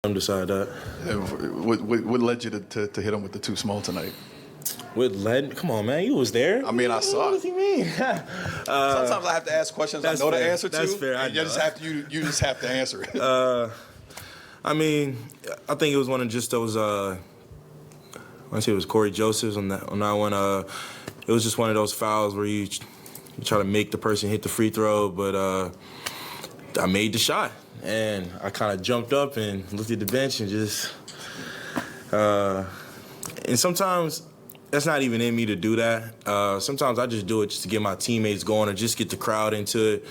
Decide that. What led you to hit him with the too small tonight? What led? Come on, man. You was there. I mean, I saw What it. does he mean? Sometimes I have to ask questions I know the answer to. That's fair. And you just have to answer it. I mean, I think it was one of just those. I want to say it was Corey Joseph's on that one. It was just one of those fouls where you try to make the person hit the free throw, but I made the shot. And I kind of jumped up and looked at the bench and just, and sometimes that's not even in me to do that. Sometimes I just do it just to get my teammates going or just get the crowd into it.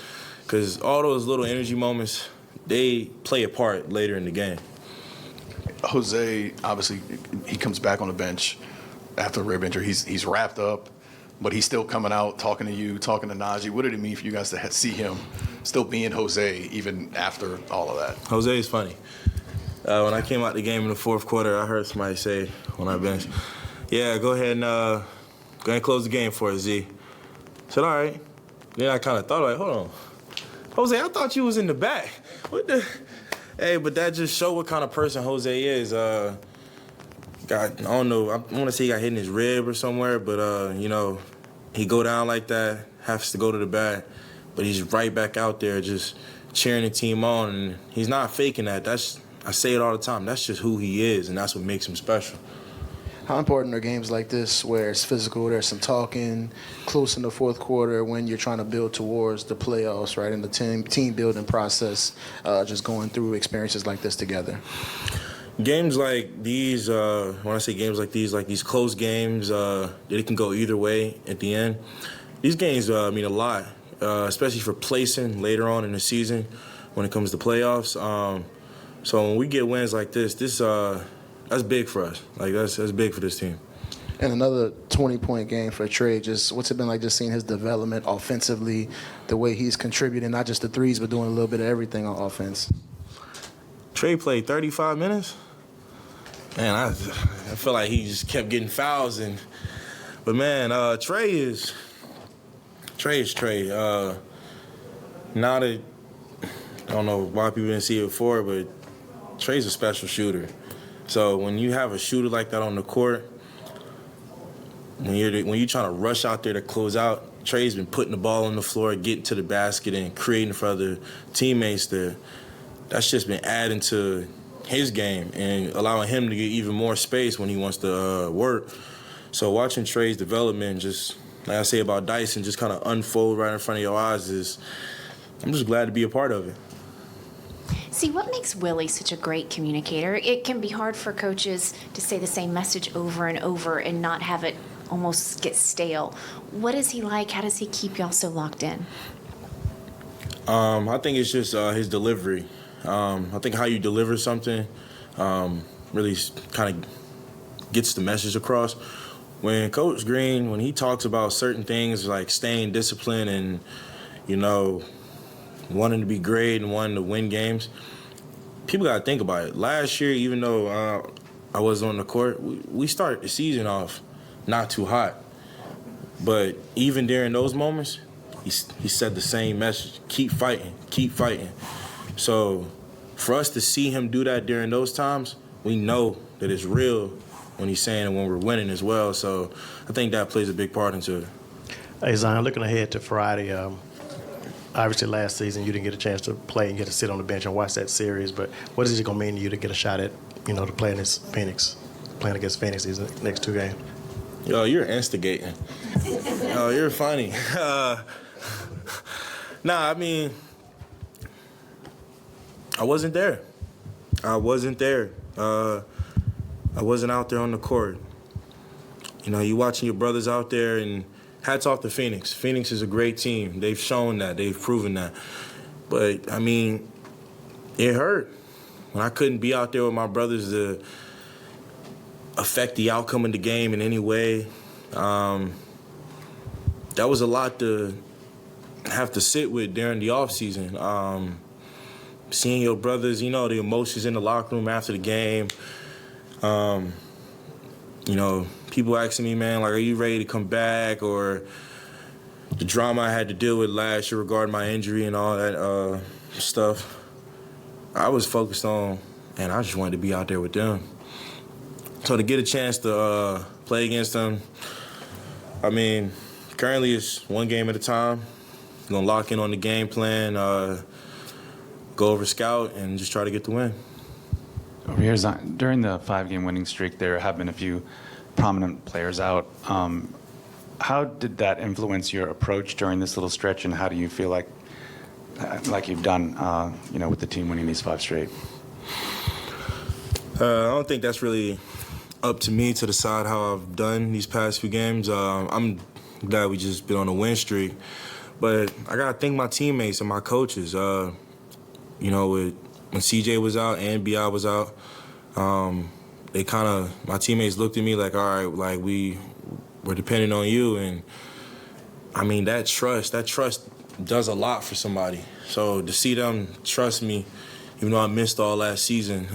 Because all those little energy moments, they play a part later in the game. Jose, obviously, he comes back on the bench after a rib injury. He's wrapped up, but he's still coming out, talking to you, talking to Najee. What did it mean for you guys to see him still being Jose even after all of that? Jose is funny. When I came out the game in the fourth quarter, I heard somebody say on our bench, "Yeah, go ahead and close the game for us, Z." I said, "All right." Then I kind of thought, like, hold on, Jose, I thought you was in the back. What the? Hey, but that just showed what kind of person Jose is. I don't know. I want to say he got hit in his rib or somewhere, but he go down like that, has to go to the back, but he's right back out there just cheering the team on, and he's not faking that. I say it all the time. That's just who he is, and that's what makes him special. How important are games like this where it's physical, there's some talking, close in the fourth quarter when you're trying to build towards the playoffs, right, in the team building process, just going through experiences like this together? Games like these, when I say games like these close games, it can go either way at the end. These games mean a lot, especially for placing later on in the season when it comes to playoffs. So when we get wins like this, that's big for us. Like that's big for this team. And another 20-point game for Trey. Just what's it been like just seeing his development offensively, the way he's contributing, not just the threes, but doing a little bit of everything on offense? Trey played 35 minutes. Man, I feel like he just kept getting fouls, but man, Trey is Trey. Now that I don't know why people didn't see it before, but Trey's a special shooter. So when you have a shooter like that on the court, when you're trying to rush out there to close out, Trey's been putting the ball on the floor, getting to the basket, and creating for other teammates there. That's just been adding to his game and allowing him to get even more space when he wants to work. So watching Trey's development, just like I say about Dyson, just kind of unfold right in front of your eyes I'm just glad to be a part of it. See, what makes Willie such a great communicator? It can be hard for coaches to say the same message over and over and not have it almost get stale. What is he like? How does he keep y'all so locked in? I think it's just his delivery. I think how you deliver something really kind of gets the message across. When Coach Green, when he talks about certain things like staying disciplined and, wanting to be great and wanting to win games, people got to think about it. Last year, even though I was on the court, we started the season off not too hot. But even during those moments, he said the same message, keep fighting, keep fighting. So for us to see him do that during those times, we know that it's real when he's saying it when we're winning as well. So I think that plays a big part into it. Hey, Zion, looking ahead to Friday, obviously last season you didn't get a chance to play and get to sit on the bench and watch that series, but what is it going to mean to you to get a shot at, to play against Phoenix these next two games? Yo, you're instigating. Yo, you're funny. I mean, I wasn't there. I wasn't out there on the court. You watching your brothers out there, and hats off to Phoenix. Phoenix is a great team. They've shown that. They've proven that. But, I mean, it hurt when I couldn't be out there with my brothers to affect the outcome of the game in any way. That was a lot to have to sit with during the offseason. Seeing your brothers, the emotions in the locker room after the game. People asking me, man, like, are you ready to come back? Or the drama I had to deal with last year regarding my injury and all that stuff. I was focused on and I just wanted to be out there with them. So to get a chance to play against them, I mean, currently it's one game at a time. I'm going to lock in on the game plan, go over scout, and just try to get the win. Over here, Zion, during the 5-game winning streak, there have been a few prominent players out. How did that influence your approach during this little stretch, and how do you feel like you've done, with the team winning these 5 straight? I don't think that's really up to me to decide how I've done these past few games. I'm glad we just been on a win streak, but I gotta thank my teammates and my coaches. When CJ was out and Bi was out, my teammates looked at me like, all right, like we're depending on you, and I mean that trust does a lot for somebody. So to see them trust me, even though I missed all last season,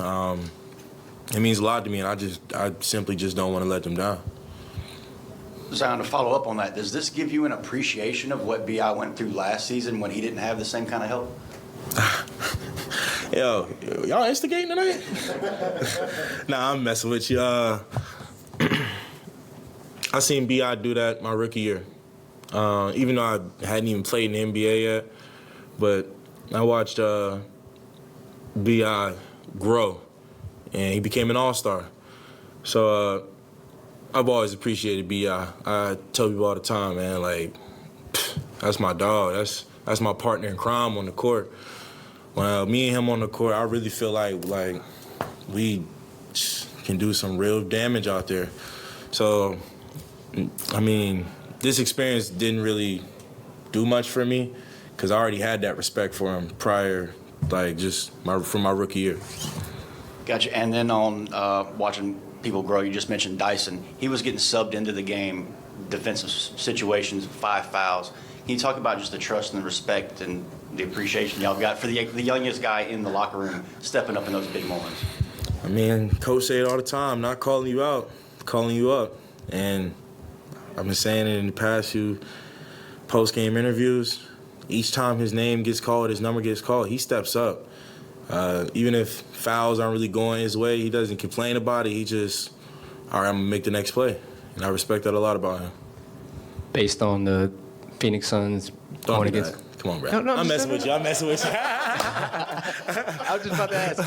it means a lot to me, and I simply just don't want to let them down. Zion, to follow up on that, does this give you an appreciation of what B.I. went through last season when he didn't have the same kind of help? Yo, y'all instigating tonight? Nah, I'm messing with you. I seen B.I. do that my rookie year. Even though I hadn't even played in the NBA yet, but I watched B.I. grow, and he became an all-star. So I've always appreciated B.I. I tell people all the time, man, like, that's my dog. That's my partner in crime on the court. When me and him on the court, I really feel like we can do some real damage out there. So, I mean, this experience didn't really do much for me because I already had that respect for him prior, from my rookie year. Gotcha. And then on watching people grow, you just mentioned Dyson. He was getting subbed into the game, defensive situations, 5 fouls. Can you talk about just the trust and the respect and the appreciation y'all got for the youngest guy in the locker room stepping up in those big moments? I mean, Coach say it all the time, not calling you out, calling you up. And I've been saying it in the past few post-game interviews. Each time his name gets called, his number gets called, he steps up. Even if fouls aren't really going his way, he doesn't complain about it. He just, all right, I'm going to make the next play. And I respect that a lot about him. Based on the Phoenix Suns going against... Come on, bro. No, I'm messing with you. I was just about to ask.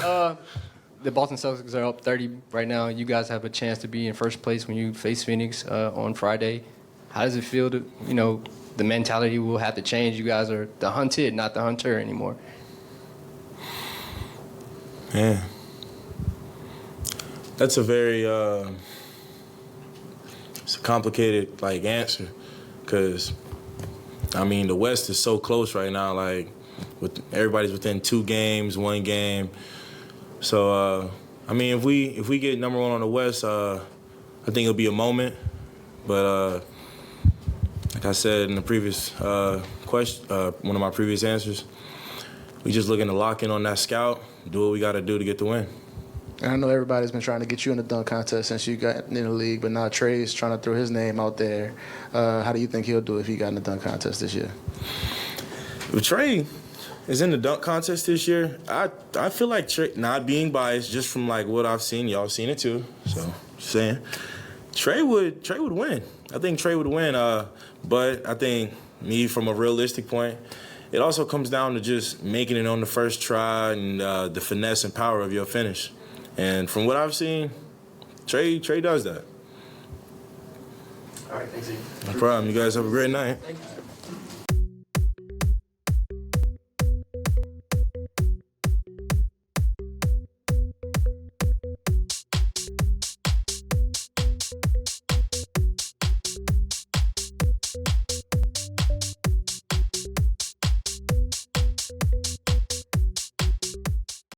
The Boston Celtics are up 30 right now. You guys have a chance to be in first place when you face Phoenix on Friday. How does it feel to, the mentality will have to change? You guys are the hunted, not the hunter anymore. Yeah. That's a very it's a complicated answer because I mean the West is so close right now, everybody's within 2 games, 1 game. So I mean if we get number 1 on the West, I think it'll be a moment. But like I said in the previous question, one of my previous answers, we just looking to lock in on that scout, do what we got to do to get the win. And I know everybody's been trying to get you in the dunk contest since you got in the league, but now Trey's trying to throw his name out there. How do you think he'll do if he got in the dunk contest this year? If Trey is in the dunk contest this year, I feel like Trey, not being biased, just from what I've seen, y'all seen it too, so just saying, Trey would win. I think Trey would win, but I think me from a realistic point, it also comes down to just making it on the first try and the finesse and power of your finish. And from what I've seen, Trey does that. All right, thanks, Ian. No problem. You guys have a great night. Thank you.